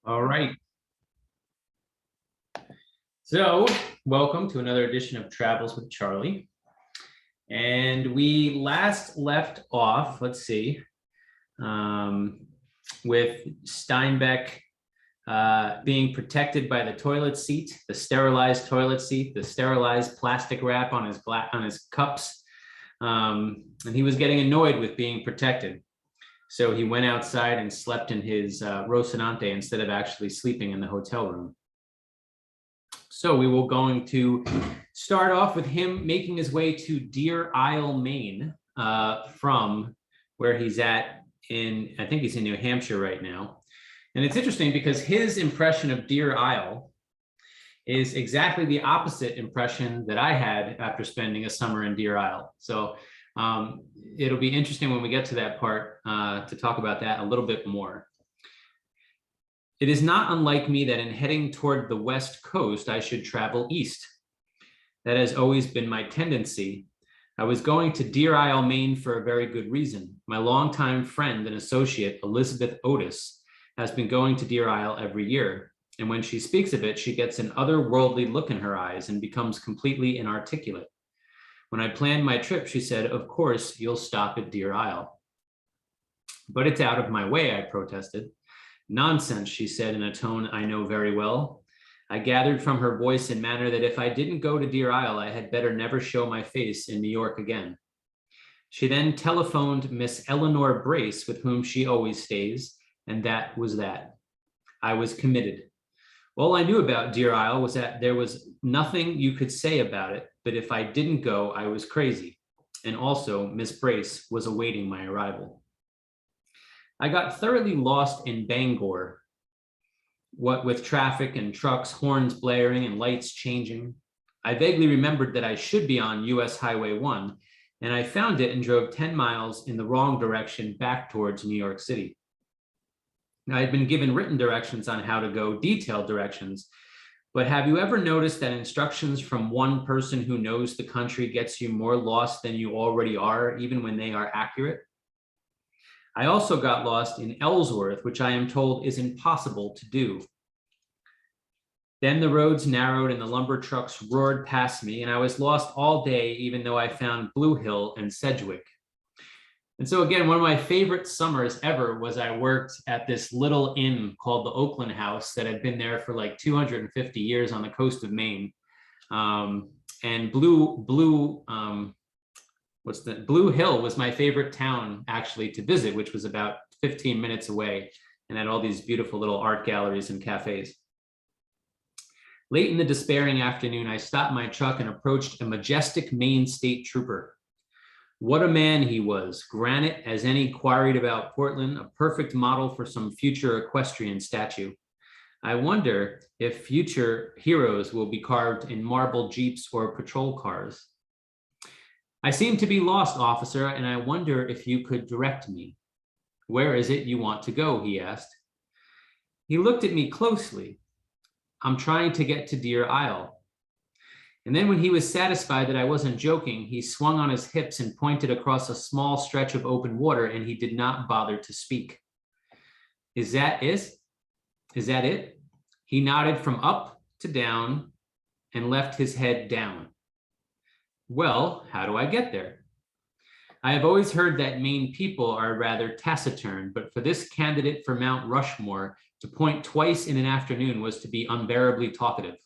All right. So, welcome to another edition of Travels with Charlie. And we last left off, let's see, with Steinbeck being protected by the toilet seat, the sterilized toilet seat, the sterilized plastic wrap on his cups. And he was getting annoyed with being protected. So he went outside and slept in his Rocinante instead of actually sleeping in the hotel room. So we will going to start off with him making his way to Deer Isle, Maine, from where he's at I think he's in New Hampshire right now. And it's interesting because his impression of Deer Isle is exactly the opposite impression that I had after spending a summer in Deer Isle. So it'll be interesting when we get to that part to talk about that a little bit more. It is not unlike me that in heading toward the West Coast, I should travel east. That has always been my tendency. I was going to Deer Isle, Maine for a very good reason. My longtime friend and associate, Elizabeth Otis, has been going to Deer Isle every year. And when she speaks of it, she gets an otherworldly look in her eyes and becomes completely inarticulate. When I planned my trip, she said, "Of course, you'll stop at Deer Isle." "But it's out of my way," I protested. "Nonsense," she said in a tone I know very well. I gathered from her voice and manner that if I didn't go to Deer Isle, I had better never show my face in New York again. She then telephoned Miss Eleanor Brace, with whom she always stays, and that was that. I was committed. All I knew about Deer Isle was that there was nothing you could say about it, but if I didn't go, I was crazy. And also, Miss Brace was awaiting my arrival. I got thoroughly lost in Bangor, what with traffic and trucks, horns blaring and lights changing. I vaguely remembered that I should be on US Highway 1, and I found it and drove 10 miles in the wrong direction back towards New York City. I had been given written directions on how to go, detailed directions, but have you ever noticed that instructions from one person who knows the country gets you more lost than you already are, even when they are accurate? I also got lost in Ellsworth, which I am told is impossible to do. Then the roads narrowed and the lumber trucks roared past me, and I was lost all day, even though I found Blue Hill and Sedgwick. And so again, one of my favorite summers ever was I worked at this little inn called the Oakland House that had been there for like 250 years on the coast of Maine. And Blue Hill was my favorite town actually to visit, which was about 15 minutes away and had all these beautiful little art galleries and cafes. Late in the despairing afternoon, I stopped my truck and approached a majestic Maine state trooper. What a man he was, granite as any quarried about Portland, a perfect model for some future equestrian statue. I wonder if future heroes will be carved in marble jeeps or patrol cars. I seem to be lost, officer, and I wonder if you could direct me. Where is it you want to go? He asked. He looked at me closely. I'm trying to get to Deer Isle. And then when he was satisfied that I wasn't joking, he swung on his hips and pointed across a small stretch of open water, and he did not bother to speak. Is that it? Is that it? He nodded from up to down and left his head down. Well, how do I get there? I have always heard that Maine people are rather taciturn, but for this candidate for Mount Rushmore, to point twice in an afternoon was to be unbearably talkative.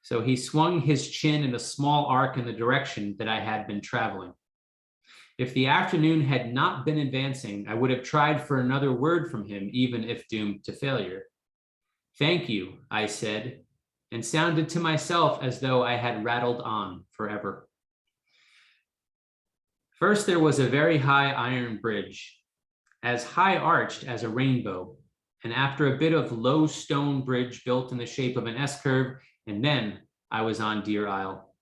So he swung his chin in a small arc in the direction that I had been traveling. If the afternoon had not been advancing, I would have tried for another word from him, even if doomed to failure. Thank you, I said, and sounded to myself as though I had rattled on forever. First, there was a very high iron bridge, as high arched as a rainbow, and after a bit of low stone bridge built in the shape of an S-curve, and then I was on Deer Isle.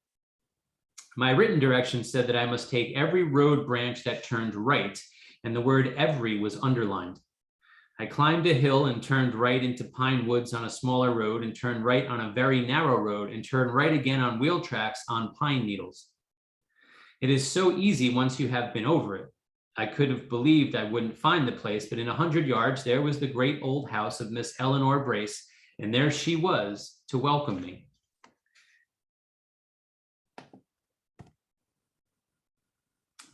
My written directions said that I must take every road branch that turned right, and the word every was underlined. I climbed a hill and turned right into pine woods on a smaller road, and turned right on a very narrow road, and turned right again on wheel tracks on pine needles. It is so easy once you have been over it. I could have believed I wouldn't find the place, but in 100 yards, there was the great old house of Miss Eleanor Brace, and there she was to welcome me.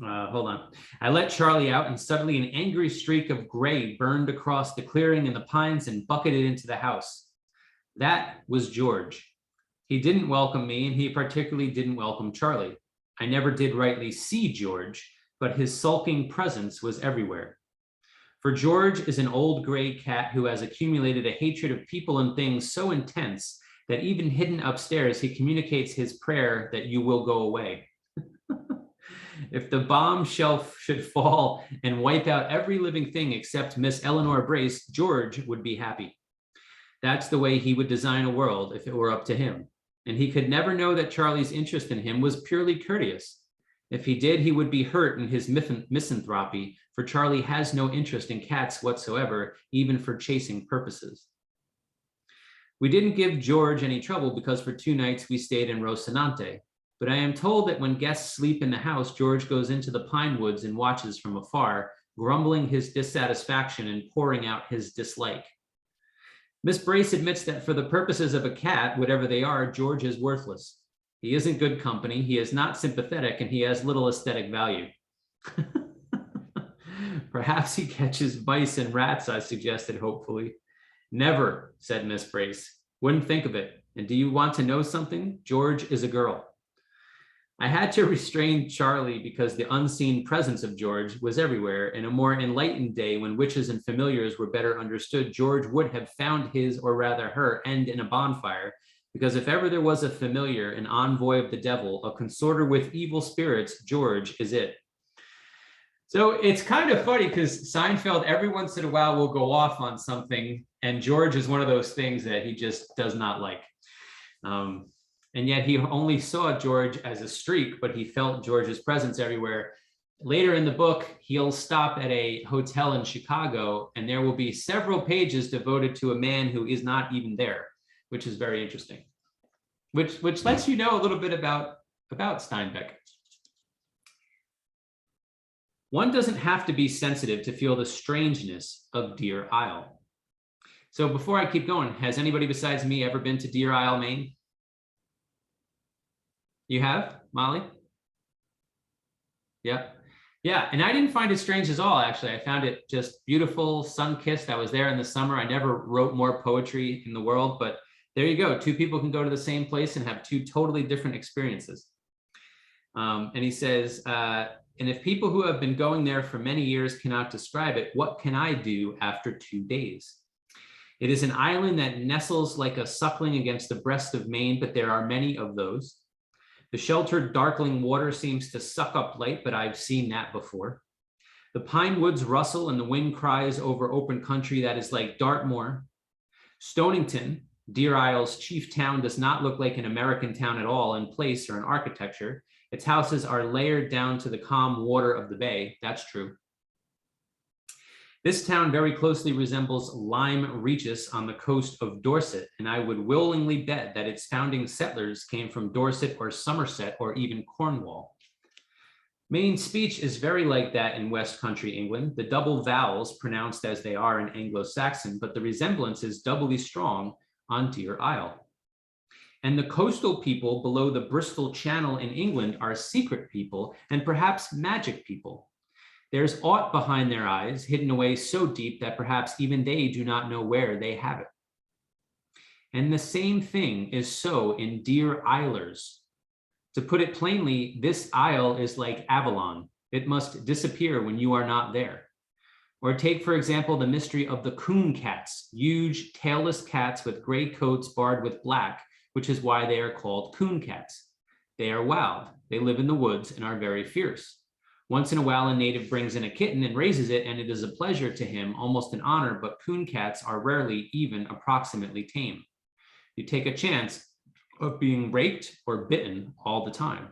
Hold on. I let Charley out, and suddenly an angry streak of gray burned across the clearing in the pines and bucketed into the house. That was George. He didn't welcome me, and he particularly didn't welcome Charley. I never did rightly see George, but his sulking presence was everywhere. For George is an old gray cat who has accumulated a hatred of people and things so intense that even hidden upstairs, he communicates his prayer that you will go away. If the bomb shelf should fall and wipe out every living thing except Miss Eleanor Brace, George would be happy. That's the way he would design a world if it were up to him. And he could never know that Charley's interest in him was purely courteous. If he did, he would be hurt in his misanthropy, for Charley has no interest in cats whatsoever, even for chasing purposes. We didn't give George any trouble because for 2 nights we stayed in Rocinante. But I am told that when guests sleep in the house, George goes into the pine woods and watches from afar, grumbling his dissatisfaction and pouring out his dislike. Miss Brace admits that for the purposes of a cat, whatever they are, George is worthless. He isn't good company, he is not sympathetic, and he has little aesthetic value. Perhaps he catches mice and rats, I suggested hopefully. Never, said Miss Brace. Wouldn't think of it. And do you want to know something? George is a girl. I had to restrain Charley because the unseen presence of George was everywhere. In a more enlightened day when witches and familiars were better understood, George would have found his, or rather her, end in a bonfire, because if ever there was a familiar, an envoy of the devil, a consorter with evil spirits, George is it. So it's kind of funny because Seinfeld every once in a while will go off on something, and George is one of those things that he just does not like. And yet he only saw George as a streak, but he felt George's presence everywhere. Later in the book, he'll stop at a hotel in Chicago, and there will be several pages devoted to a man who is not even there, which is very interesting, which lets you know a little bit about Steinbeck. One doesn't have to be sensitive to feel the strangeness of Deer Isle. So before I keep going, has anybody besides me ever been to Deer Isle, Maine? You have, Molly? Yeah. Yeah, and I didn't find it strange at all, actually. I found it just beautiful, sun-kissed. I was there in the summer. I never wrote more poetry in the world, but there you go. 2 people can go to the same place and have 2 totally different experiences. And he says, and if people who have been going there for many years cannot describe it, what can I do after 2 days? It is an island that nestles like a suckling against the breast of Maine, but there are many of those. The sheltered, darkling water seems to suck up light, but I've seen that before. The pine woods rustle and the wind cries over open country that is like Dartmoor. Stonington, Deer Isle's chief town, does not look like an American town at all in place or in architecture. Its houses are layered down to the calm water of the bay. That's true. This town very closely resembles Lyme Regis on the coast of Dorset, and I would willingly bet that its founding settlers came from Dorset or Somerset or even Cornwall. Maine speech is very like that in West Country England, the double vowels pronounced as they are in Anglo-Saxon, but the resemblance is doubly strong on Deer Isle. And the coastal people below the Bristol Channel in England are secret people and perhaps magic people. There's aught behind their eyes, hidden away so deep that perhaps even they do not know where they have it. And the same thing is so in Deer Islers. To put it plainly, this isle is like Avalon. It must disappear when you are not there. Or take, for example, the mystery of the coon cats, huge tailless cats with gray coats barred with black, which is why they are called coon cats. They are wild. They live in the woods and are very fierce. Once in a while, a native brings in a kitten and raises it, and it is a pleasure to him, almost an honor, but coon cats are rarely even approximately tame. You take a chance of being raped or bitten all the time.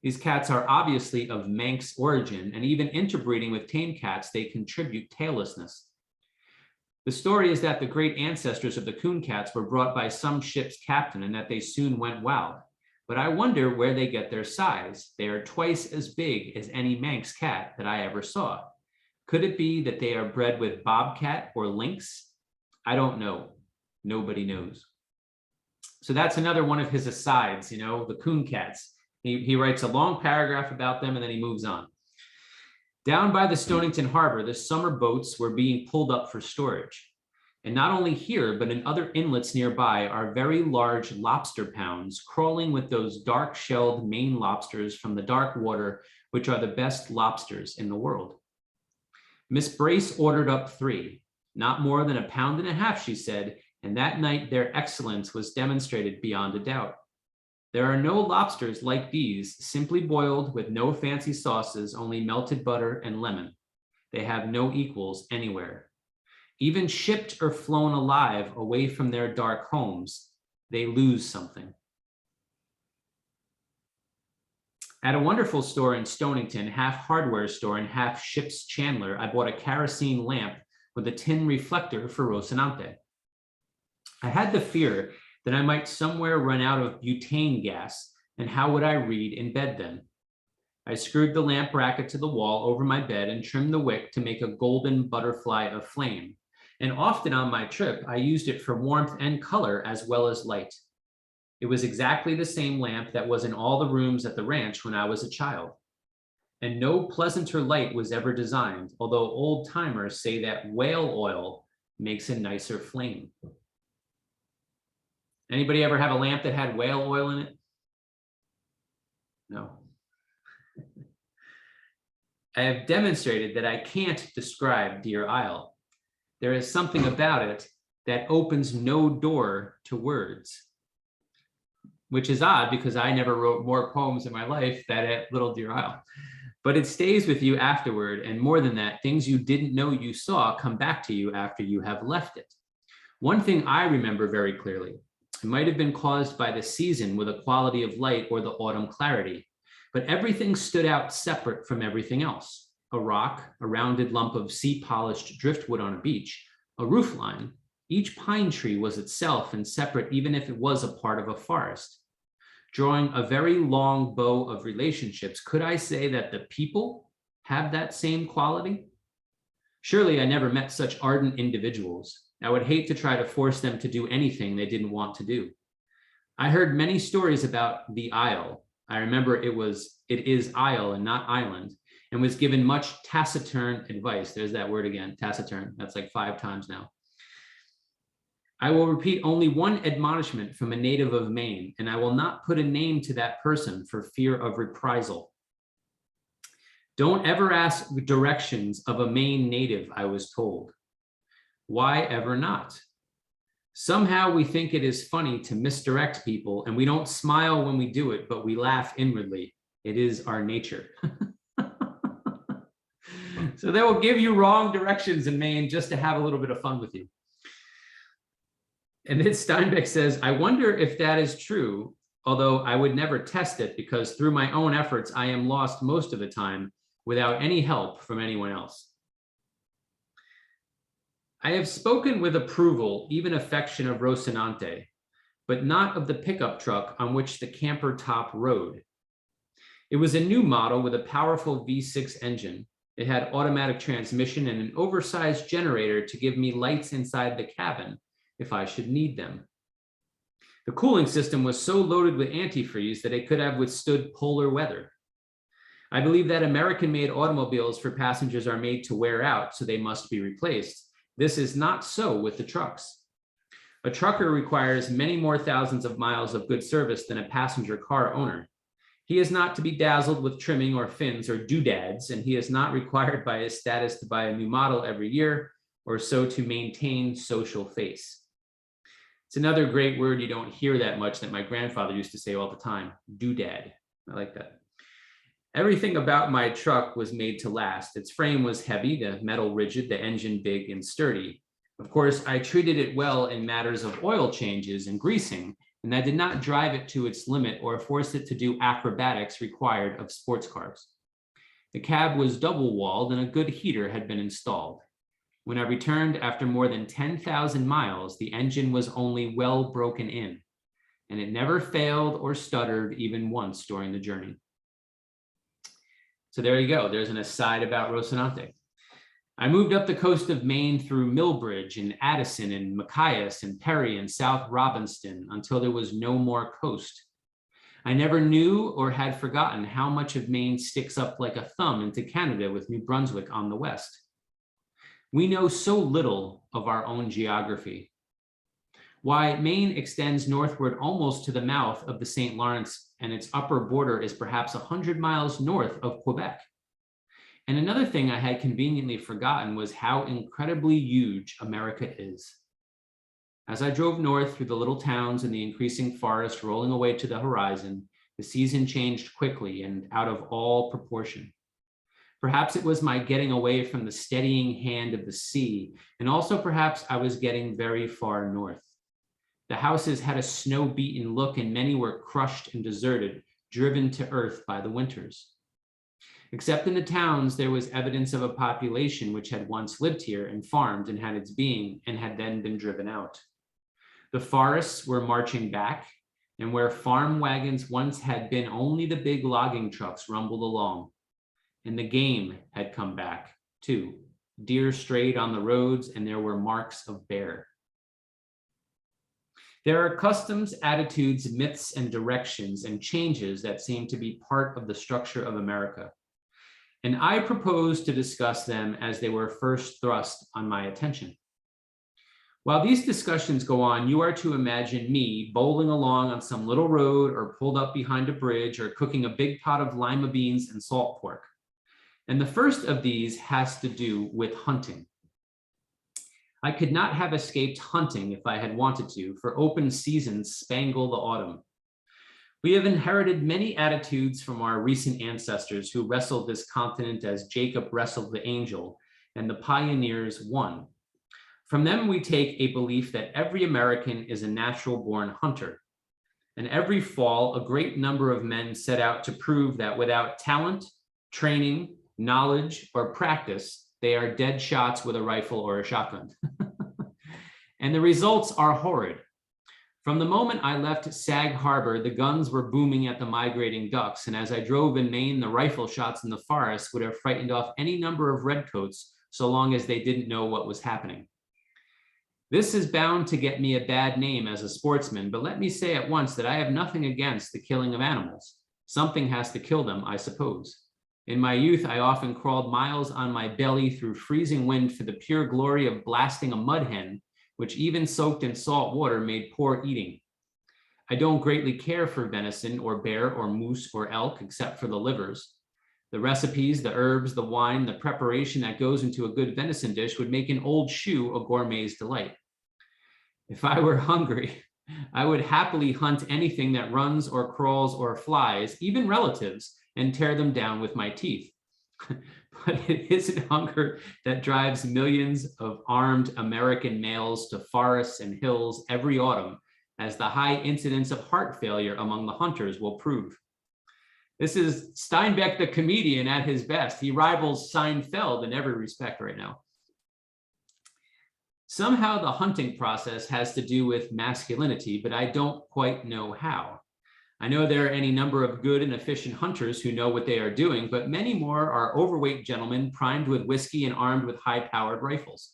These cats are obviously of Manx origin, and even interbreeding with tame cats, they contribute taillessness. The story is that the great ancestors of the coon cats were brought by some ship's captain and that they soon went wild. but I wonder where they get their size. They are twice as big as any Manx cat that I ever saw. Could it be that they are bred with bobcat or lynx? I don't know. Nobody knows. So that's another one of his asides, the coon cats. He writes a long paragraph about them and then he moves on. Down by the Stonington Harbor, the summer boats were being pulled up for storage. And not only here, but in other inlets nearby are very large lobster pounds crawling with those dark-shelled Maine lobsters from the dark water, which are the best lobsters in the world. Miss Brace ordered up 3, not more than 1.5 pounds, she said, and that night their excellence was demonstrated beyond a doubt. There are no lobsters like these, simply boiled with no fancy sauces, only melted butter and lemon. They have no equals anywhere. Even shipped or flown alive away from their dark homes, they lose something. At a wonderful store in Stonington, half hardware store and half ship's chandler, I bought a kerosene lamp with a tin reflector for Rocinante. I had the fear that I might somewhere run out of butane gas, and how would I read in bed then? I screwed the lamp bracket to the wall over my bed and trimmed the wick to make a golden butterfly of flame. And often on my trip, I used it for warmth and color as well as light. It was exactly the same lamp that was in all the rooms at the ranch when I was a child. And no pleasanter light was ever designed, although old timers say that whale oil makes a nicer flame. Anybody ever have a lamp that had whale oil in it? No. I have demonstrated that I can't describe Deer Isle. There is something about it that opens no door to words, which is odd because I never wrote more poems in my life than at Little Deer Isle. But it stays with you afterward, and more than that, things you didn't know you saw come back to you after you have left it. One thing I remember very clearly, it might have been caused by the season with a quality of light or the autumn clarity, but everything stood out separate from everything else. A rock, a rounded lump of sea-polished driftwood on a beach, a roofline. Each pine tree was itself and separate even if it was a part of a forest. Drawing a very long bow of relationships, could I say that the people have that same quality? Surely I never met such ardent individuals. I would hate to try to force them to do anything they didn't want to do. I heard many stories about the Isle. I remember it is Isle and not island, and was given much taciturn advice. There's that word again, taciturn. That's like 5 times now. I will repeat only one admonishment from a native of Maine, and I will not put a name to that person for fear of reprisal. Don't ever ask directions of a Maine native, I was told. Why ever not? Somehow we think it is funny to misdirect people, and we don't smile when we do it, but we laugh inwardly. It is our nature. So they will give you wrong directions in Maine just to have a little bit of fun with you. And then Steinbeck says, I wonder if that is true, although I would never test it because through my own efforts, I am lost most of the time without any help from anyone else. I have spoken with approval, even affection of Rocinante, but not of the pickup truck on which the camper top rode. It was a new model with a powerful V6 engine. It had automatic transmission and an oversized generator to give me lights inside the cabin if I should need them. The cooling system was so loaded with antifreeze that it could have withstood polar weather. I believe that American-made automobiles for passengers are made to wear out, so they must be replaced. This is not so with the trucks. A trucker requires many more thousands of miles of good service than a passenger car owner. He is not to be dazzled with trimming or fins or doodads, and he is not required by his status to buy a new model every year or so to maintain social face. It's another great word you don't hear that much that my grandfather used to say all the time, doodad. I like that. Everything about my truck was made to last. Its frame was heavy, the metal rigid, the engine big and sturdy. Of course, I treated it well in matters of oil changes and greasing, and I did not drive it to its limit or force it to do acrobatics required of sports cars. The cab was double-walled and a good heater had been installed. When I returned after more than 10,000 miles, the engine was only well broken in. and it never failed or stuttered even once during the journey. So there you go. There's an aside about Rocinante. I moved up the coast of Maine through Millbridge and Addison and Machias and Perry and South Robbinston until there was no more coast. I never knew or had forgotten how much of Maine sticks up like a thumb into Canada with New Brunswick on the west. We know so little of our own geography. Why, Maine extends northward almost to the mouth of the St. Lawrence, and its upper border is perhaps 100 miles north of Quebec. And another thing I had conveniently forgotten was how incredibly huge America is. As I drove north through the little towns and the increasing forest rolling away to the horizon, the season changed quickly and out of all proportion. Perhaps it was my getting away from the steadying hand of the sea, and also perhaps I was getting very far north. The houses had a snow-beaten look, and many were crushed and deserted, driven to earth by the winters. Except in the towns, there was evidence of a population which had once lived here and farmed and had its being, and had then been driven out. The forests were marching back, and where farm wagons once had been, only the big logging trucks rumbled along. And the game had come back, too. Deer strayed on the roads, and there were marks of bear. There are customs, attitudes, myths, and directions and changes that seem to be part of the structure of America. And I propose to discuss them as they were first thrust on my attention. While these discussions go on, you are to imagine me bowling along on some little road or pulled up behind a bridge or cooking a big pot of lima beans and salt pork. And the first of these has to do with hunting. I could not have escaped hunting if I had wanted to, for open seasons spangle the autumn. We have inherited many attitudes from our recent ancestors who wrestled this continent as Jacob wrestled the angel, and the pioneers won. From them, we take a belief that every American is a natural-born hunter. And every fall, a great number of men set out to prove that without talent, training, knowledge, or practice, they are dead shots with a rifle or a shotgun. And the results are horrid. From the moment I left Sag Harbor, the guns were booming at the migrating ducks, and as I drove in Maine, the rifle shots in the forest would have frightened off any number of redcoats so long as they didn't know what was happening. This is bound to get me a bad name as a sportsman, but let me say at once that I have nothing against the killing of animals. Something has to kill them, I suppose. In my youth, I often crawled miles on my belly through freezing wind for the pure glory of blasting a mud hen, which even soaked in salt water made poor eating. I don't greatly care for venison or bear or moose or elk, except for the livers. The recipes, the herbs, the wine, the preparation that goes into a good venison dish would make an old shoe a gourmet's delight. If I were hungry, I would happily hunt anything that runs or crawls or flies, even relatives, and tear them down with my teeth. But it isn't hunger that drives millions of armed American males to forests and hills every autumn, as the high incidence of heart failure among the hunters will prove. This is Steinbeck, the comedian, at his best. He rivals Seinfeld in every respect right now. Somehow the hunting process has to do with masculinity, but I don't quite know how. I know there are any number of good and efficient hunters who know what they are doing, but many more are overweight gentlemen primed with whiskey and armed with high-powered rifles.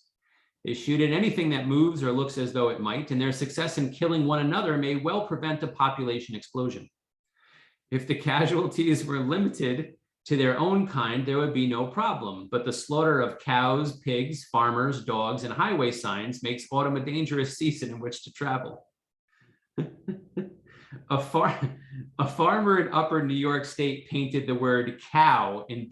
They shoot at anything that moves or looks as though it might, and their success in killing one another may well prevent a population explosion. If the casualties were limited to their own kind, there would be no problem, but the slaughter of cows, pigs, farmers, dogs, and highway signs makes autumn a dangerous season in which to travel. A farmer in upper New York State painted the word cow in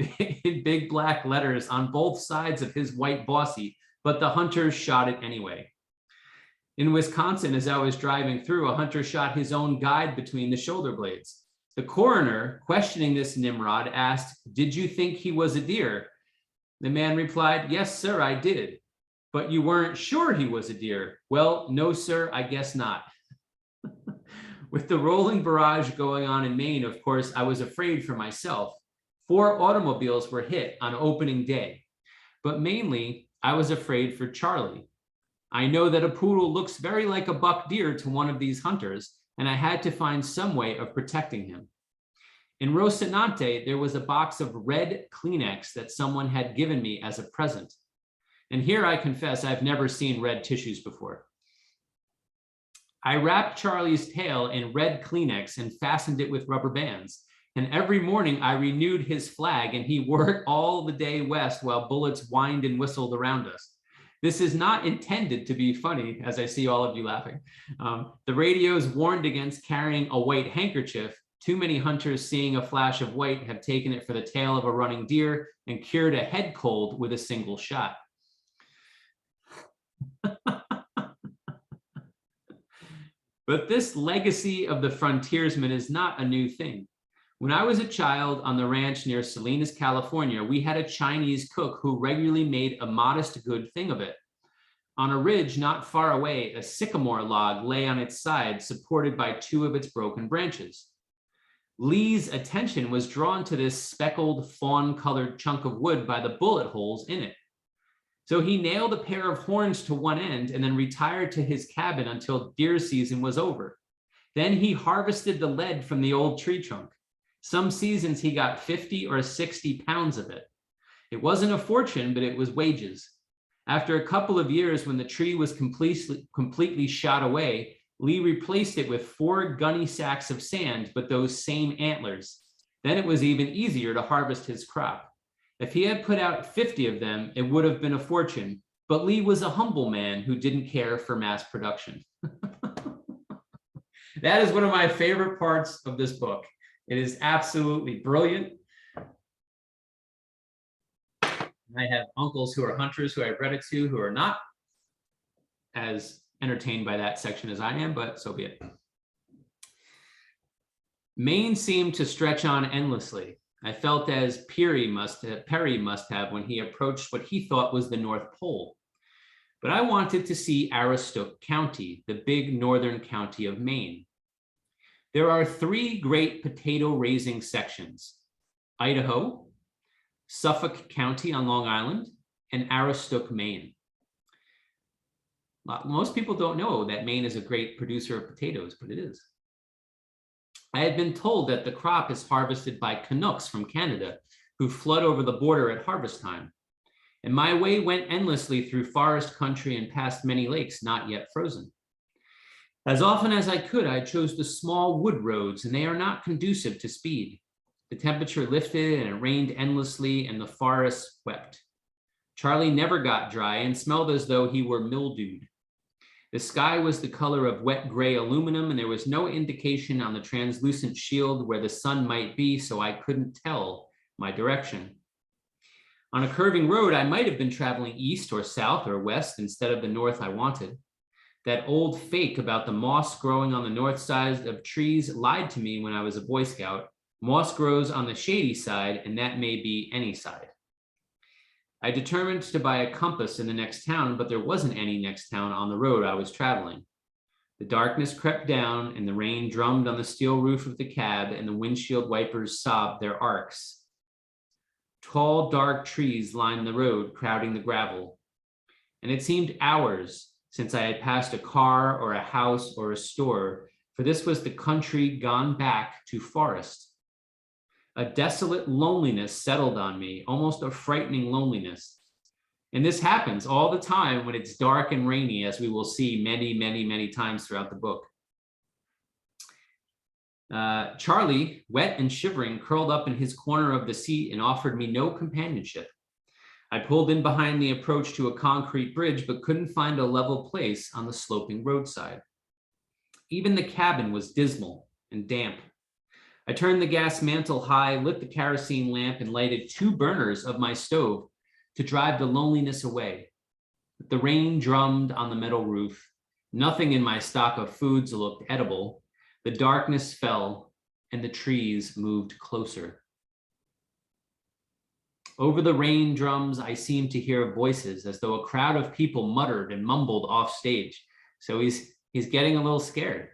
big black letters on both sides of his white bossy, but the hunters shot it anyway. In Wisconsin, as I was driving through, a hunter shot his own guide between the shoulder blades. The coroner, questioning this Nimrod, asked, "Did you think he was a deer?" The man replied, "Yes, sir, I did." "But you weren't sure he was a deer?" "Well, no, sir, I guess not." With the rolling barrage going on in Maine, of course, I was afraid for myself. 4 automobiles were hit on opening day, but mainly I was afraid for Charley. I know that a poodle looks very like a buck deer to one of these hunters, and I had to find some way of protecting him. In Rocinante, there was a box of red Kleenex that someone had given me as a present. And here I confess I've never seen red tissues before. I wrapped Charlie's tail in red Kleenex and fastened it with rubber bands. And every morning I renewed his flag, and he wore it all the day west while bullets whined and whistled around us. This is not intended to be funny, as I see all of you laughing. The radios warned against carrying a white handkerchief. Too many hunters, seeing a flash of white, have taken it for the tail of a running deer and cured a head cold with a single shot. But this legacy of the frontiersman is not a new thing. When I was a child on the ranch near Salinas, California, we had a Chinese cook who regularly made a modest good thing of it. On a ridge not far away, a sycamore log lay on its side, supported by two of its broken branches. Lee's attention was drawn to this speckled, fawn-colored chunk of wood by the bullet holes in it. So he nailed a pair of horns to one end and then retired to his cabin until deer season was over. Then he harvested the lead from the old tree trunk. Some seasons he got 50 or 60 pounds of it. It wasn't a fortune, but it was wages. After a couple of years, when the tree was completely shot away, Lee replaced it with 4 gunny sacks of sand, but those same antlers. Then it was even easier to harvest his crop. If he had put out 50 of them, it would have been a fortune, but Lee was a humble man who didn't care for mass production. That is one of my favorite parts of this book. It is absolutely brilliant. I have uncles who are hunters who I've read it to who are not as entertained by that section as I am, but so be it. Maine seemed to stretch on endlessly. I felt as Perry must have when he approached what he thought was the North Pole. But I wanted to see Aroostook County, the big northern county of Maine. There are 3 great potato raising sections: Idaho, Suffolk County on Long Island, and Aroostook, Maine. Most people don't know that Maine is a great producer of potatoes, but it is. I had been told that the crop is harvested by Canucks from Canada, who flood over the border at harvest time. And my way went endlessly through forest country and past many lakes not yet frozen. As often as I could, I chose the small wood roads, and they are not conducive to speed. The temperature lifted and it rained endlessly, and the forest wept. Charley never got dry and smelled as though he were mildewed. The sky was the color of wet gray aluminum, and there was no indication on the translucent shield where the sun might be, so I couldn't tell my direction. On a curving road, I might have been traveling east or south or west instead of the north I wanted. That old fake about the moss growing on the north side of trees lied to me when I was a Boy Scout. Moss grows on the shady side, and that may be any side. I determined to buy a compass in the next town, but there wasn't any next town on the road I was traveling. The darkness crept down, and the rain drummed on the steel roof of the cab, and the windshield wipers sobbed their arcs. Tall, dark trees lined the road, crowding the gravel. And it seemed hours since I had passed a car or a house or a store, for this was the country gone back to forest. A desolate loneliness settled on me, almost a frightening loneliness. And this happens all the time when it's dark and rainy, as we will see many, many, many times throughout the book. Charley, wet and shivering, curled up in his corner of the seat and offered me no companionship. I pulled in behind the approach to a concrete bridge, but couldn't find a level place on the sloping roadside. Even the cabin was dismal and damp. I turned the gas mantle high, lit the kerosene lamp, and lighted 2 burners of my stove to drive the loneliness away. The rain drummed on the metal roof. Nothing in my stock of foods looked edible. The darkness fell, and the trees moved closer. Over the rain drums, I seemed to hear voices, as though a crowd of people muttered and mumbled off stage. So he's getting a little scared.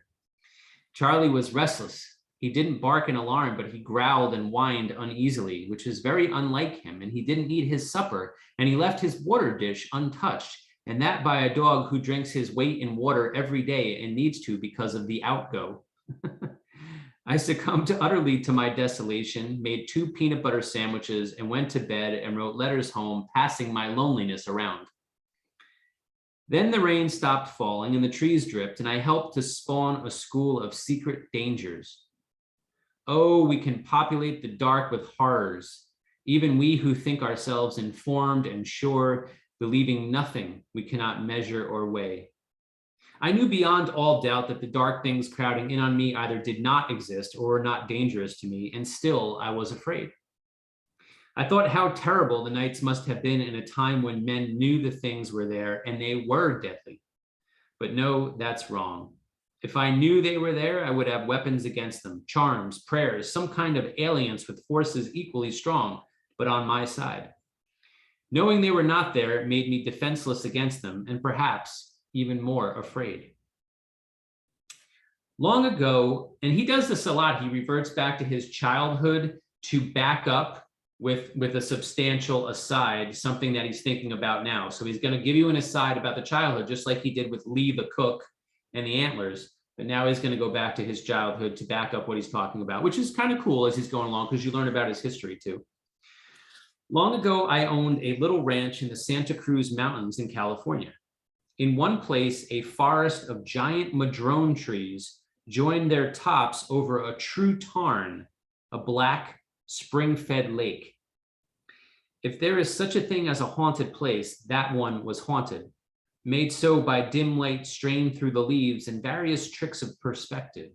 Charley was restless. He didn't bark in alarm, but he growled and whined uneasily, which is very unlike him, and he didn't eat his supper, and he left his water dish untouched, and that by a dog who drinks his weight in water every day and needs to because of the outgo. I succumbed utterly to my desolation, made 2 peanut butter sandwiches, and went to bed and wrote letters home, passing my loneliness around. Then the rain stopped falling and the trees dripped, and I helped to spawn a school of secret dangers. Oh, we can populate the dark with horrors, even we who think ourselves informed and sure, believing nothing we cannot measure or weigh. I knew beyond all doubt that the dark things crowding in on me either did not exist or were not dangerous to me, and still I was afraid. I thought how terrible the nights must have been in a time when men knew the things were there and they were deadly. But no, that's wrong. If I knew they were there, I would have weapons against them, charms, prayers, some kind of alliance with forces equally strong, but on my side. Knowing they were not there made me defenseless against them, and perhaps even more afraid. Long ago, and he does this a lot, he reverts back to his childhood to back up with a substantial aside, something that he's thinking about now. So he's going to give you an aside about the childhood, just like he did with Lee the cook and the antlers. But now he's going to go back to his childhood to back up what he's talking about, which is kind of cool as he's going along because you learn about his history too. Long ago, I owned a little ranch in the Santa Cruz Mountains in California. In one place, a forest of giant madrone trees joined their tops over a true tarn, a black spring-fed lake. If there is such a thing as a haunted place, that one was haunted, made so by dim light strained through the leaves and various tricks of perspective.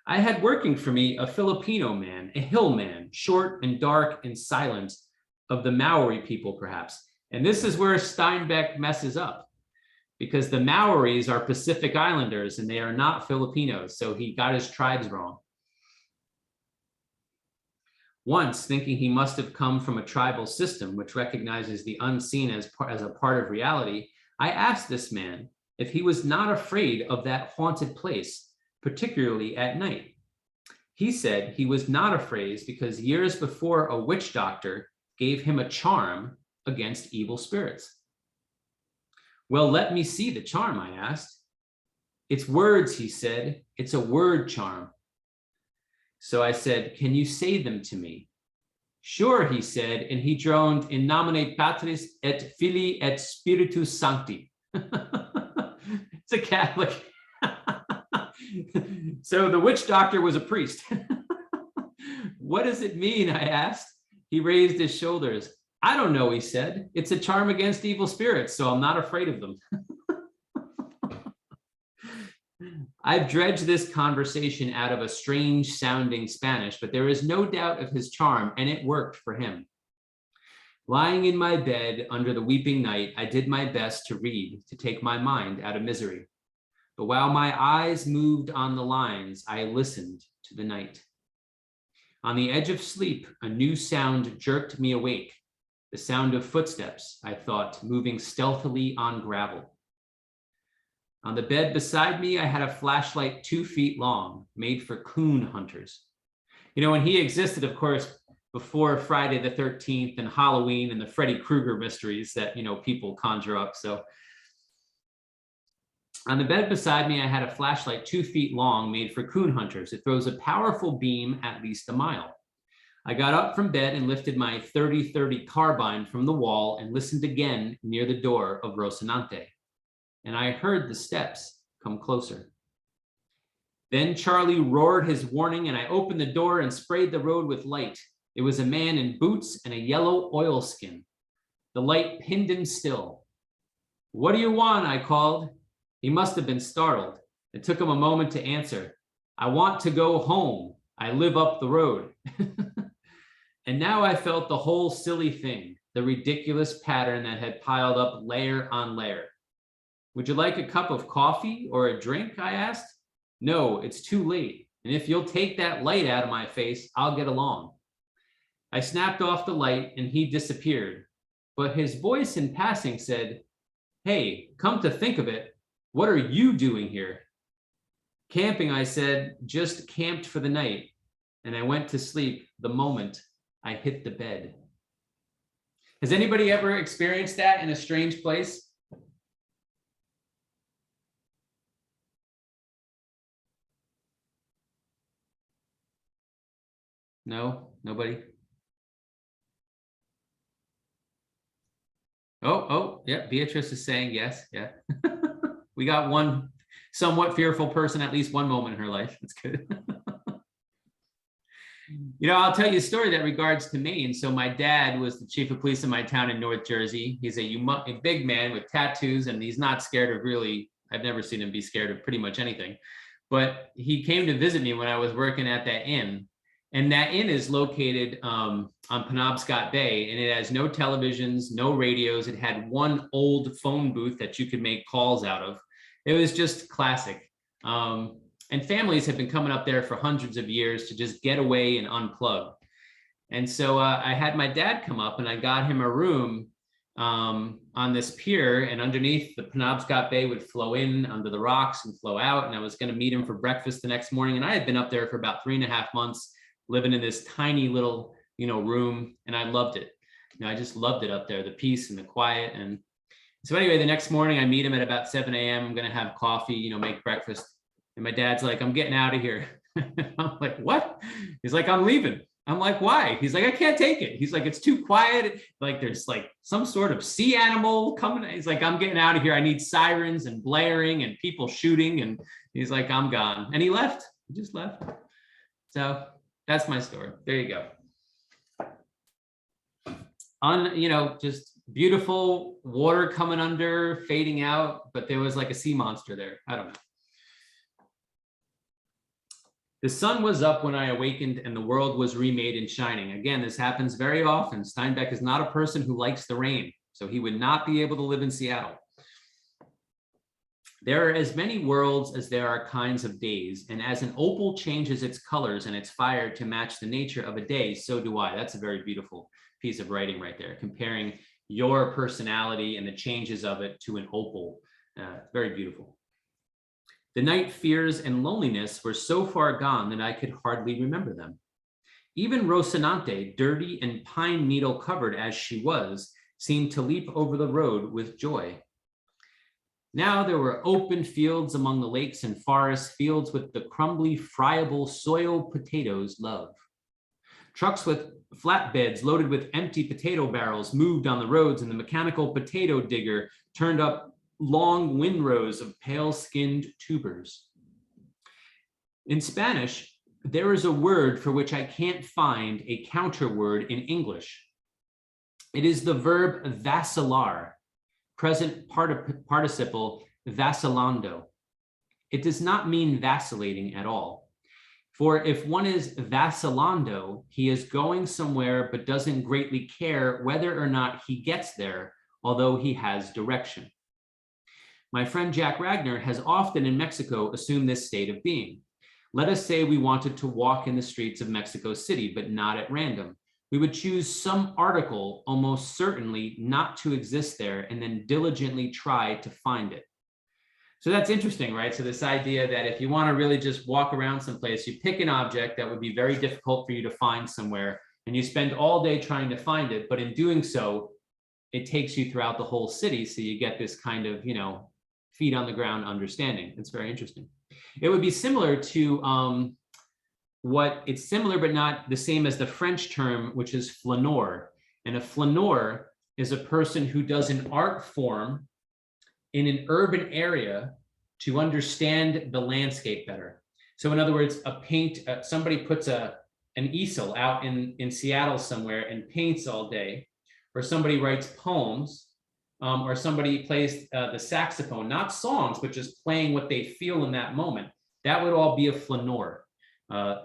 I had working for me a Filipino man, a hill man, short and dark and silent, of the Maori people perhaps. And this is where Steinbeck messes up, because the Maoris are Pacific Islanders and they are not Filipinos, so he got his tribes wrong. Once, thinking he must have come from a tribal system which recognizes the unseen as a part of reality, I asked this man if he was not afraid of that haunted place, particularly at night. He said he was not afraid because years before a witch doctor gave him a charm against evil spirits. Well, let me see the charm, I asked. It's words, he said. It's a word charm. So I said, can you say them to me? Sure, he said, and he droned, in nomine Patris et Filii et Spiritus Sancti. It's a Catholic. So the witch doctor was a priest. What does it mean, I asked. He raised his shoulders. I don't know, he said. It's a charm against evil spirits, so I'm not afraid of them. I've dredged this conversation out of a strange sounding Spanish, but there is no doubt of his charm, and it worked for him. Lying in my bed under the weeping night, I did my best to read, to take my mind out of misery. But while my eyes moved on the lines, I listened to the night. On the edge of sleep, a new sound jerked me awake. The sound of footsteps, I thought, moving stealthily on gravel. On the bed beside me, I had a flashlight 2 feet long, made for coon hunters. You know, and he existed, of course, before Friday the 13th and Halloween and the Freddy Krueger mysteries that, you know, people conjure up. So on the bed beside me, I had a flashlight 2 feet long, made for coon hunters. It throws a powerful beam at least a mile. I got up from bed and lifted my 30-30 carbine from the wall and listened again near the door of Rocinante. And I heard the steps come closer. Then Charley roared his warning, and I opened the door and sprayed the road with light. It was a man in boots and a yellow oilskin. The light pinned him still. What do you want? I called. He must have been startled. It took him a moment to answer. I want to go home. I live up the road. And now I felt the whole silly thing, the ridiculous pattern that had piled up layer on layer. Would you like a cup of coffee or a drink? I asked. No, it's too late. And if you'll take that light out of my face, I'll get along. I snapped off the light and he disappeared. But his voice in passing said, hey, come to think of it, what are you doing here? Camping, I said, just camped for the night. And I went to sleep the moment I hit the bed. Has anybody ever experienced that in a strange place? No, nobody. Oh, yeah. Beatrice is saying yes. Yeah. We got one somewhat fearful person at least one moment in her life. That's good. I'll tell you a story that regards to Maine. So my dad was the chief of police in my town in North Jersey. He's a big man with tattoos, and he's not scared of really, I've never seen him be scared of pretty much anything. But he came to visit me when I was working at that inn. And that inn is located on Penobscot Bay, and it has no televisions, no radios. It had one old phone booth that you could make calls out of. It was just classic. And families have been coming up there for hundreds of years to just get away and unplug. And so I had my dad come up, and I got him a room on this pier, and underneath the Penobscot Bay would flow in under the rocks and flow out. And I was going to meet him for breakfast the next morning. And I had been up there for about 3.5 months, living in this tiny little, room. And I loved it. I just loved it up there, the peace and the quiet. And so anyway, the next morning I meet him at about 7 a.m. I'm going to have coffee, make breakfast. And my dad's like, I'm getting out of here. I'm like, what? He's like, I'm leaving. I'm like, why? He's like, I can't take it. He's like, it's too quiet. Like there's like some sort of sea animal coming. He's like, I'm getting out of here. I need sirens and blaring and people shooting. And he's like, I'm gone. And he left. He just left. So that's my story. There you go. Just beautiful water coming under, fading out, but there was like a sea monster there. I don't know. The sun was up when I awakened, and the world was remade and shining. Again, this happens very often. Steinbeck is not a person who likes the rain, so he would not be able to live in Seattle. There are as many worlds as there are kinds of days, and as an opal changes its colors and its fire to match the nature of a day, so do I. That's a very beautiful piece of writing right there, comparing your personality and the changes of it to an opal. Very beautiful. The night fears and loneliness were so far gone that I could hardly remember them. Even Rocinante, dirty and pine needle covered as she was, seemed to leap over the road with joy. Now there were open fields among the lakes and forests, fields with the crumbly, friable soil potatoes love. Trucks with flatbeds loaded with empty potato barrels moved on the roads, and the mechanical potato digger turned up long windrows of pale-skinned tubers. In Spanish, there is a word for which I can't find a counter word in English. It is the verb vacilar, present participle vacillando. It does not mean vacillating at all. For if one is vacillando, he is going somewhere but doesn't greatly care whether or not he gets there, although he has direction. My friend Jack Ragnar has often in Mexico assumed this state of being. Let us say we wanted to walk in the streets of Mexico City, but not at random. We would choose some article almost certainly not to exist there, and then diligently try to find it. So that's interesting, right? So this idea that if you want to really just walk around someplace, you pick an object that would be very difficult for you to find somewhere, and you spend all day trying to find it. But in doing so, it takes you throughout the whole city. So you get this kind of, feet on the ground understanding. It's very interesting. It would be similar to it's similar, but not the same as the French term, which is flaneur. And a flaneur is a person who does an art form in an urban area to understand the landscape better. So in other words, somebody puts an easel out in Seattle somewhere and paints all day, or somebody writes poems, or somebody plays the saxophone, not songs, but just playing what they feel in that moment. That would all be a flaneur.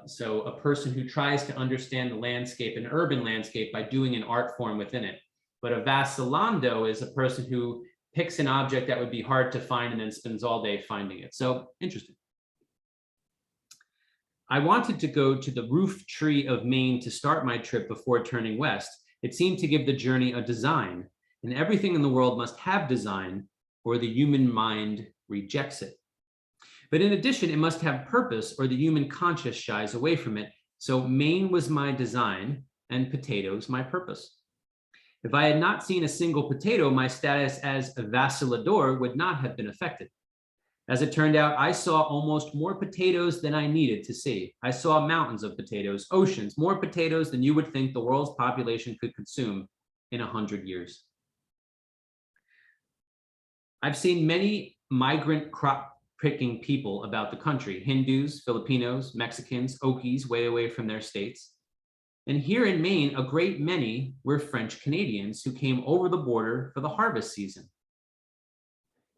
So a person who tries to understand the landscape, an urban landscape, by doing an art form within it. But a vacillando is a person who picks an object that would be hard to find and then spends all day finding it. So interesting. I wanted to go to the roof tree of Maine to start my trip before turning west. It seemed to give the journey a design. And everything in the world must have design, or the human mind rejects it. But in addition, it must have purpose, or the human conscience shies away from it. So Maine was my design, and potatoes my purpose. If I had not seen a single potato, my status as a vacillador would not have been affected. As it turned out, I saw almost more potatoes than I needed to see. I saw mountains of potatoes, oceans, more potatoes than you would think the world's population could consume in 100 years. I've seen many migrant crop picking people about the country, Hindus, Filipinos, Mexicans, Okies, way away from their states. And here in Maine, a great many were French Canadians who came over the border for the harvest season.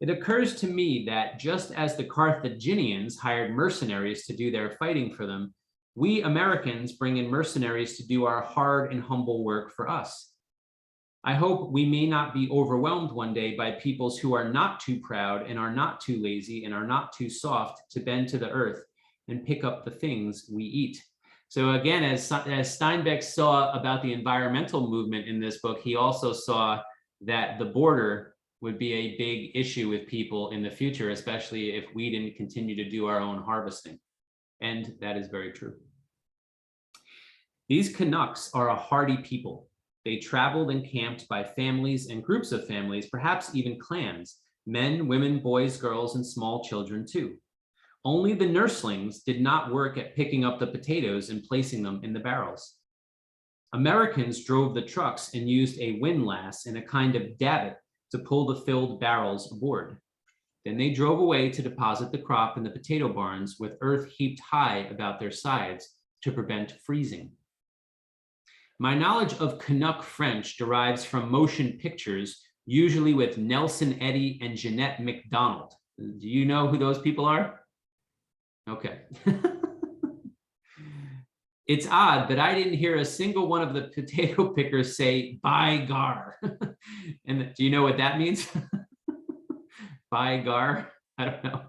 It occurs to me that just as the Carthaginians hired mercenaries to do their fighting for them, we Americans bring in mercenaries to do our hard and humble work for us. I hope we may not be overwhelmed one day by peoples who are not too proud and are not too lazy and are not too soft to bend to the earth and pick up the things we eat. So again, as Steinbeck saw about the environmental movement in this book, he also saw that the border would be a big issue with people in the future, especially if we didn't continue to do our own harvesting. And that is very true. These Canucks are a hardy people. They traveled and camped by families and groups of families, perhaps even clans, men, women, boys, girls, and small children too. Only the nurslings did not work at picking up the potatoes and placing them in the barrels. Americans drove the trucks and used a windlass and a kind of davit to pull the filled barrels aboard. Then they drove away to deposit the crop in the potato barns with earth heaped high about their sides to prevent freezing. My knowledge of Canuck French derives from motion pictures, usually with Nelson Eddy and Jeanette MacDonald. Do you know who those people are? Okay. It's odd, but I didn't hear a single one of the potato pickers say, by gar. And do you know what that means? By gar? I don't know.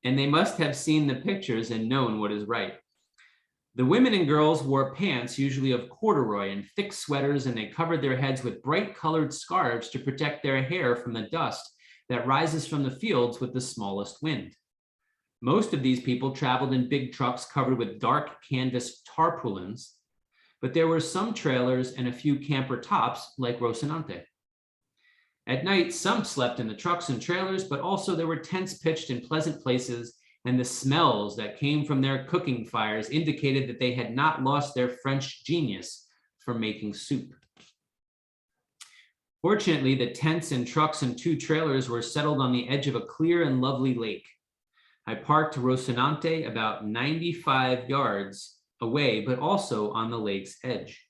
And they must have seen the pictures and known what is right. The women and girls wore pants, usually of corduroy, and thick sweaters, and they covered their heads with bright colored scarves to protect their hair from the dust that rises from the fields with the smallest wind. Most of these people traveled in big trucks covered with dark canvas tarpaulins, but there were some trailers and a few camper tops like Rocinante. At night, some slept in the trucks and trailers, but also there were tents pitched in pleasant places, and the smells that came from their cooking fires indicated that they had not lost their French genius for making soup. Fortunately, the tents and trucks and 2 trailers were settled on the edge of a clear and lovely lake. I parked Rocinante about 95 yards away, but also on the lake's edge.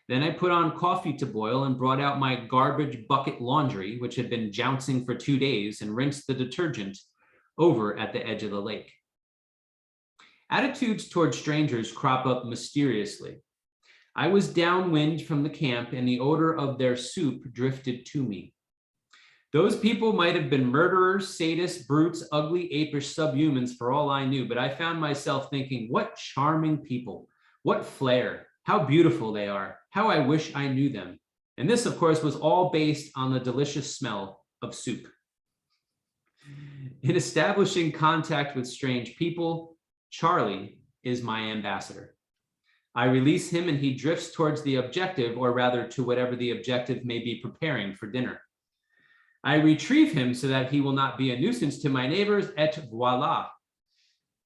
Then I put on coffee to boil and brought out my garbage bucket laundry, which had been jouncing for 2 days, and rinsed the detergent over at the edge of the lake. Attitudes toward strangers crop up mysteriously. I was downwind from the camp and the odor of their soup drifted to me. Those people might have been murderers, sadists, brutes, ugly, apish subhumans for all I knew, but I found myself thinking, what charming people, what flair, how beautiful they are, how I wish I knew them. And this, of course, was all based on the delicious smell of soup. In establishing contact with strange people, Charley is my ambassador. I release him and he drifts towards the objective, or rather to whatever the objective may be preparing for dinner. I retrieve him so that he will not be a nuisance to my neighbors, et voila.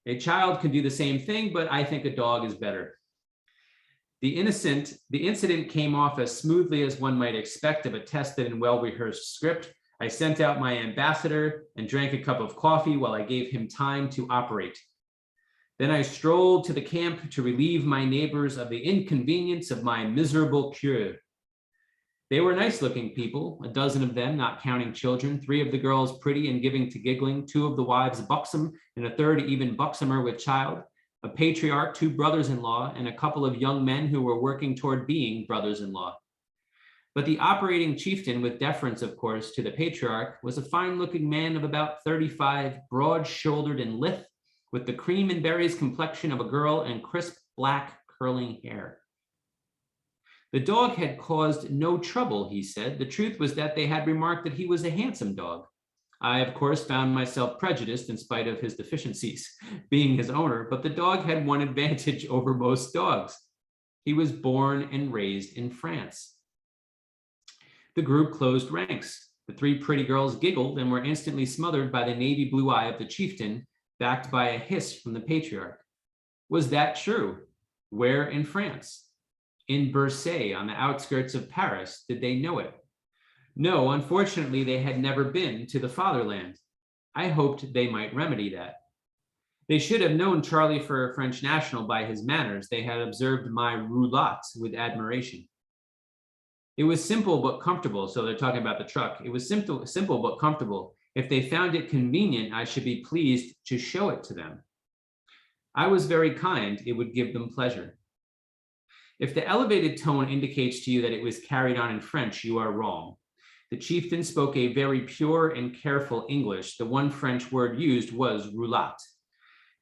A child can do the same thing, but I think a dog is better. The incident came off as smoothly as one might expect of a tested and well-rehearsed script. I sent out my ambassador and drank a cup of coffee while I gave him time to operate. Then I strolled to the camp to relieve my neighbors of the inconvenience of my miserable cure. They were nice-looking people, a dozen of them, not counting children, 3 of the girls pretty and giving to giggling, 2 of the wives buxom, and a third even buxomer with child, a patriarch, 2 brothers-in-law, and a couple of young men who were working toward being brothers-in-law. But the operating chieftain, with deference, of course, to the patriarch, was a fine-looking man of about 35, broad-shouldered and lithe, with the cream and berries complexion of a girl and crisp black curling hair. The dog had caused no trouble, he said. The truth was that they had remarked that he was a handsome dog. I, of course, found myself prejudiced in spite of his deficiencies, being his owner, but the dog had one advantage over most dogs. He was born and raised in France. The group closed ranks. The three pretty girls giggled and were instantly smothered by the navy blue eye of the chieftain, backed by a hiss from the patriarch. Was that true? Where in France? In Versailles, on the outskirts of Paris. Did they know it? No, unfortunately, they had never been to the fatherland. I hoped they might remedy that. They should have known Charley for a French national by his manners. They had observed my roulotte with admiration. It was simple but comfortable. So they're talking about the truck. It was simple but comfortable. If they found it convenient, I should be pleased to show it to them. I was very kind. It would give them pleasure. If the elevated tone indicates to you that it was carried on in French, you are wrong. The chieftain spoke a very pure and careful English. The one French word used was roulotte.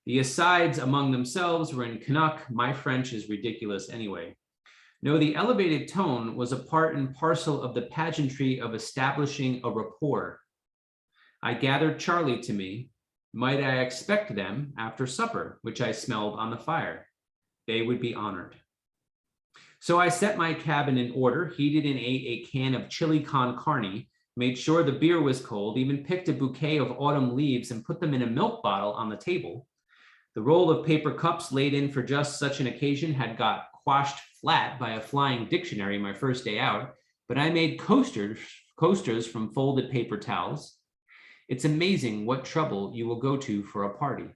The asides among themselves were in Canuck. My French is ridiculous anyway. No, the elevated tone was a part and parcel of the pageantry of establishing a rapport. I gathered Charley to me. Might I expect them after supper, which I smelled on the fire? They would be honored. So I set my cabin in order, heated and ate a can of chili con carne, made sure the beer was cold, even picked a bouquet of autumn leaves and put them in a milk bottle on the table. The roll of paper cups laid in for just such an occasion had got quashed flat by a flying dictionary my first day out, but I made coasters from folded paper towels. It's amazing what trouble you will go to for a party.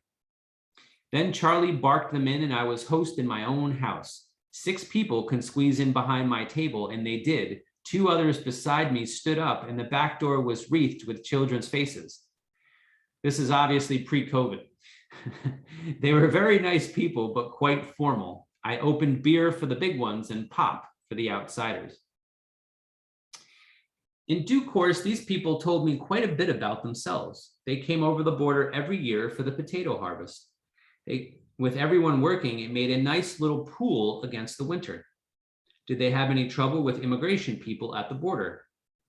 Then Charley barked them in and I was host in my own house. 6 people can squeeze in behind my table, and they did. 2 others beside me stood up and the back door was wreathed with children's faces. This is obviously pre-COVID. They were very nice people, but quite formal. I opened beer for the big ones and pop for the outsiders. In due course, these people told me quite a bit about themselves. They came over the border every year for the potato harvest. With everyone working, it made a nice little pool against the winter. Did they have any trouble with immigration people at the border?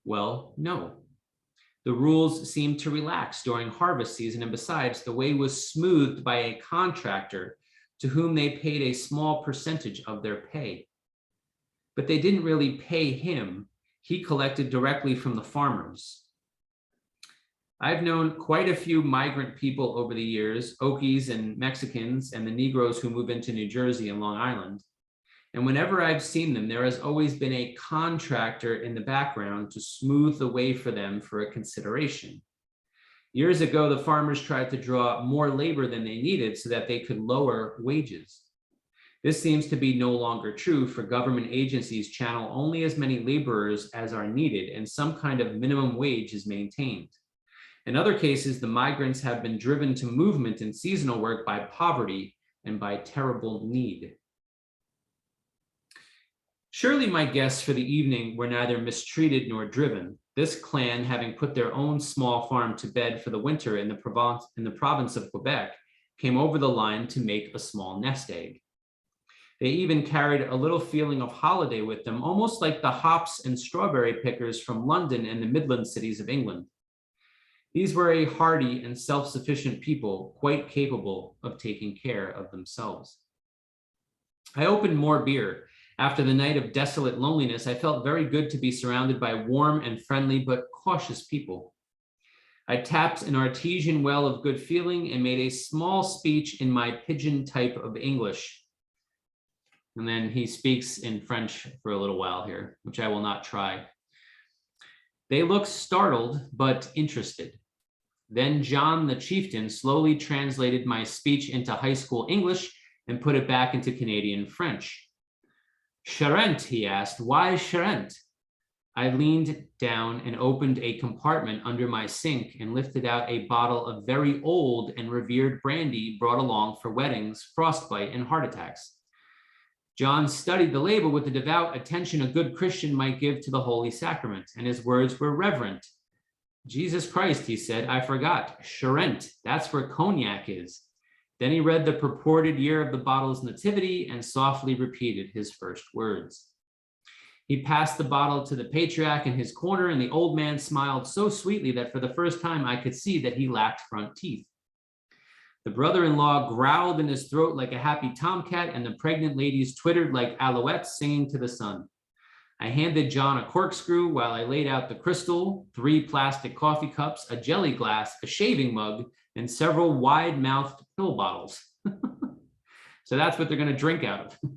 Well, no. The rules seemed to relax during harvest season, and besides, the way was smoothed by a contractor to whom they paid a small percentage of their pay. But they didn't really pay him. He collected directly from the farmers. I've known quite a few migrant people over the years, Okies and Mexicans and the Negroes who move into New Jersey and Long Island. And whenever I've seen them, there has always been a contractor in the background to smooth the way for them for a consideration. Years ago, the farmers tried to draw more labor than they needed so that they could lower wages. This seems to be no longer true, for government agencies channel only as many laborers as are needed, and some kind of minimum wage is maintained. In other cases, the migrants have been driven to movement and seasonal work by poverty and by terrible need. Surely my guests for the evening were neither mistreated nor driven. This clan, having put their own small farm to bed for the winter in the province of Quebec, came over the line to make a small nest egg. They even carried a little feeling of holiday with them, almost like the hops and strawberry pickers from London and the Midland cities of England. These were a hardy and self-sufficient people, quite capable of taking care of themselves. I opened more beer. After the night of desolate loneliness, I felt very good to be surrounded by warm and friendly but cautious people. I tapped an artesian well of good feeling and made a small speech in my pidgin type of English. And then he speaks in French for a little while here, which I will not try. They looked startled but interested. Then John the chieftain slowly translated my speech into high school English and put it back into Canadian French. Charente, he asked. Why Charente? I leaned down and opened a compartment under my sink and lifted out a bottle of very old and revered brandy brought along for weddings, frostbite, and heart attacks. John studied the label with the devout attention a good Christian might give to the Holy Sacrament, and his words were reverent. Jesus Christ, he said, I forgot. Charente, that's where cognac is. Then he read the purported year of the bottle's nativity and softly repeated his first words. He passed the bottle to the patriarch in his corner, and the old man smiled so sweetly that for the first time I could see that he lacked front teeth. The brother-in-law growled in his throat like a happy tomcat, and the pregnant ladies twittered like alouettes singing to the sun. I handed John a corkscrew while I laid out the crystal, 3 plastic coffee cups, a jelly glass, a shaving mug, and several wide-mouthed pill bottles. So that's what they're going to drink out of.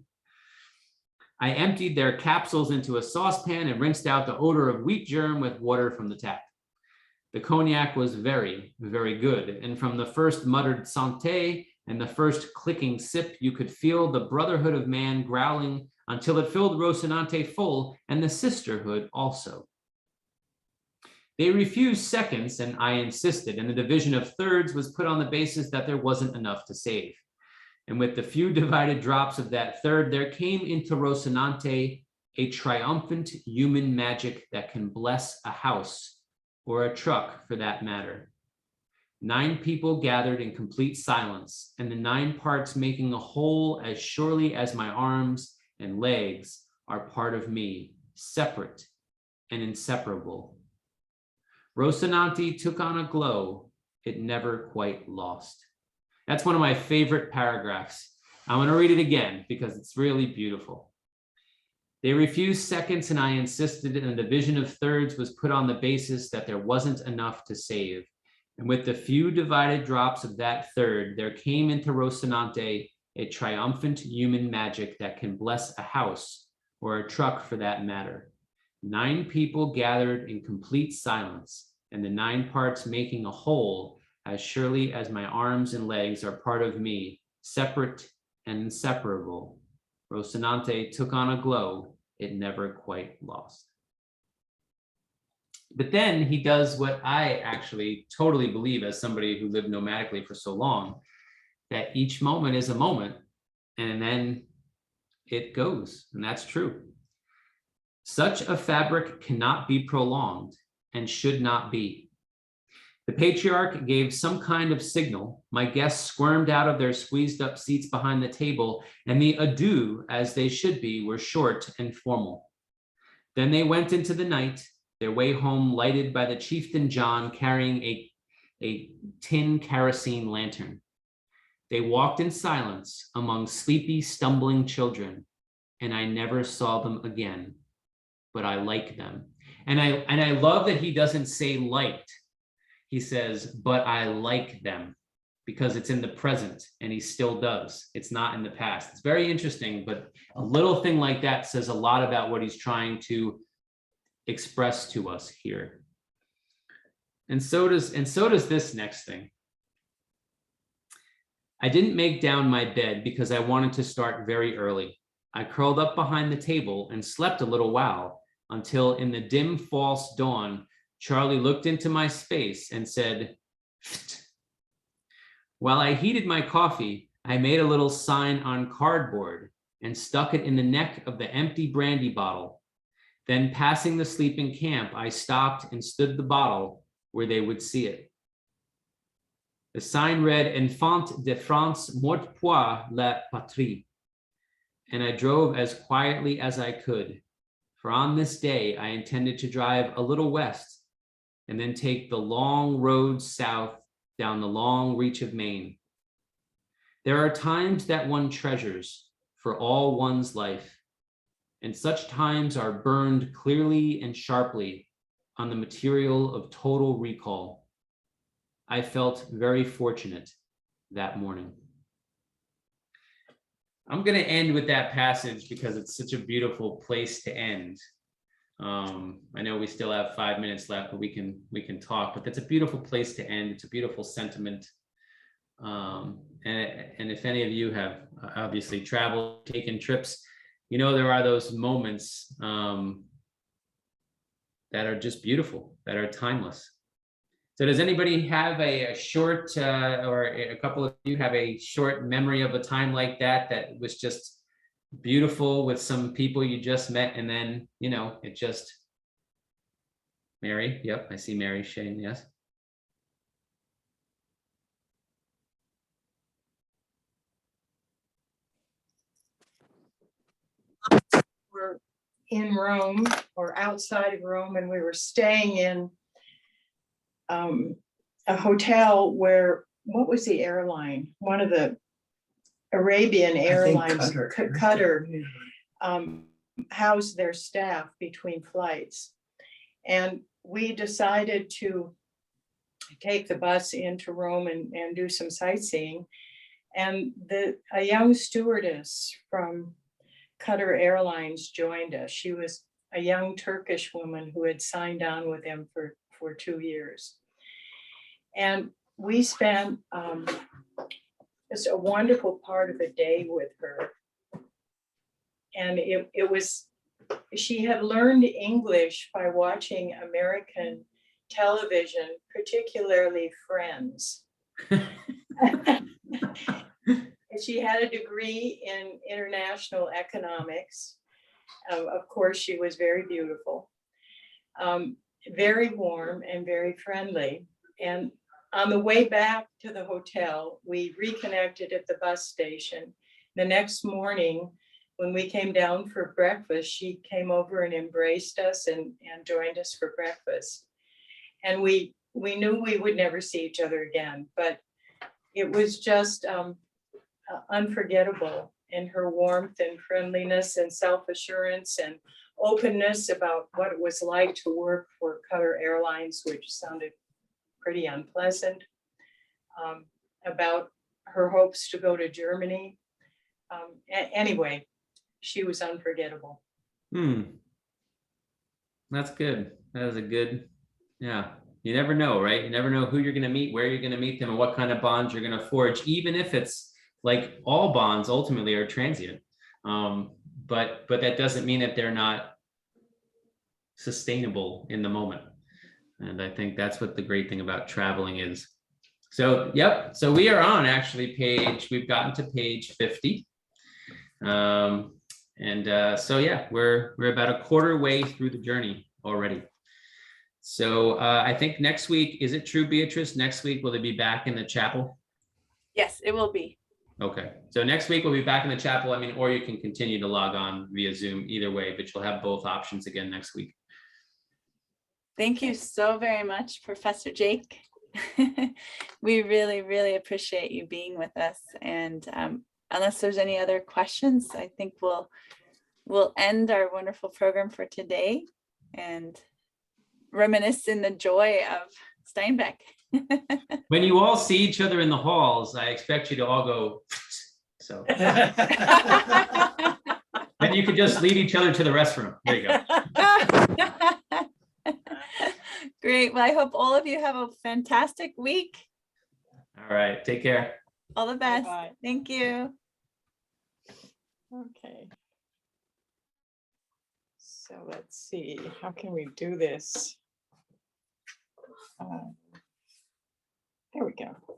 I emptied their capsules into a saucepan and rinsed out the odor of wheat germ with water from the tap. The cognac was very, very good, and from the first muttered santé and the first clicking sip, you could feel the brotherhood of man growling until it filled Rocinante full, and the sisterhood also. They refused seconds, and I insisted, and the division of thirds was put on the basis that there wasn't enough to save. And with the few divided drops of that third, there came into Rocinante a triumphant human magic that can bless a house, or a truck for that matter. 9 people gathered in complete silence, and the 9 parts making a whole as surely as my arms and legs are part of me, separate and inseparable. Rocinante took on a glow it never quite lost. That's one of my favorite paragraphs. I'm going to read it again because it's really beautiful. They refused seconds, and I insisted, and the division of thirds was put on the basis that there wasn't enough to save. And with the few divided drops of that third, there came into Rocinante a triumphant human magic that can bless a house, or a truck for that matter. 9 people gathered in complete silence, and the 9 parts making a whole as surely as my arms and legs are part of me, separate and inseparable. Rocinante took on a glow it never quite lost. But then he does what I actually totally believe, as somebody who lived nomadically for so long, that each moment is a moment, and then it goes, and that's true. Such a fabric cannot be prolonged and should not be. The patriarch gave some kind of signal. My guests squirmed out of their squeezed up seats behind the table, and the adieux, as they should be, were short and formal. Then they went into the night, their way home lighted by the chieftain John carrying a tin kerosene lantern. They walked in silence among sleepy, stumbling children, and I never saw them again, but I like them. And I love that he doesn't say liked. He says, but I like them, because it's in the present, and he still does. It's not in the past. It's very interesting, but a little thing like that says a lot about what he's trying to express to us here. And so does this next thing. I didn't make down my bed because I wanted to start very early. I curled up behind the table and slept a little while, until in the dim false dawn, Charley looked into my space and said, "Pfft." While I heated my coffee, I made a little sign on cardboard and stuck it in the neck of the empty brandy bottle. Then, passing the sleeping camp, I stopped and stood the bottle where they would see it. The sign read, Enfant de France, mort pour la patrie. And I drove as quietly as I could, for on this day I intended to drive a little west and then take the long road south down the long reach of Maine. There are times that one treasures for all one's life, and such times are burned clearly and sharply on the material of total recall. I felt very fortunate that morning. I'm going to end with that passage because it's such a beautiful place to end. I know we still have 5 minutes left, but we can talk, but that's a beautiful place to end. It's a beautiful sentiment. And if any of you have obviously traveled, taken trips, you know, there are those moments that are just beautiful, that are timeless. So does anybody have a short, or a couple of you have a short memory of a time like that was just beautiful with some people you just met, and then, you know, it just... Mary, yep, I see Mary, Shane, yes. We're in Rome or outside of Rome, and we were staying in a hotel where, what was the airline? One of the Arabian Airlines, Qatar. house their staff between flights. And we decided to take the bus into Rome and do some sightseeing. And a young stewardess from Qatar Airlines joined us. She was a young Turkish woman who had signed on with him for 2 years. And we spent just a wonderful part of the day with her. And it was, she had learned English by watching American television, particularly Friends. She had a degree in international economics. Of course, she was very beautiful, very warm and very friendly. And on the way back to the hotel, we reconnected at the bus station. The next morning, when we came down for breakfast, she came over and embraced us and joined us for breakfast. And we knew we would never see each other again, but it was just unforgettable in her warmth and friendliness and self-assurance and openness about what it was like to work for Qatar Airlines, which sounded pretty unpleasant, about her hopes to go to Germany. Anyway, she was unforgettable. That's good. That is a good, yeah. You never know, right? You never know who you're going to meet, where you're going to meet them, and what kind of bonds you're going to forge, even if it's like all bonds ultimately are transient. But that doesn't mean that they're not sustainable in the moment. And I think that's what the great thing about traveling is. So, yep. So we are on actually we've gotten to page 50. So yeah, we're about a quarter way through the journey already. So I think next week, is it true, Beatrice? Next week, will they be back in the chapel? Yes, it will be. Okay. So next week we'll be back in the chapel. I mean, or you can continue to log on via Zoom, either way, but you'll have both options again next week. Thank you so very much, Professor Jake. We really, really appreciate you being with us. And unless there's any other questions, I think we'll end our wonderful program for today and reminisce in the joy of Steinbeck. When you all see each other in the halls, I expect you to all go, so. Then you could just lead each other to the restroom. There you go. Great. Well, I hope all of you have a fantastic week. All right. Take care. All the best. Bye-bye. Thank you. Okay. So let's see, how can we do this? There we go.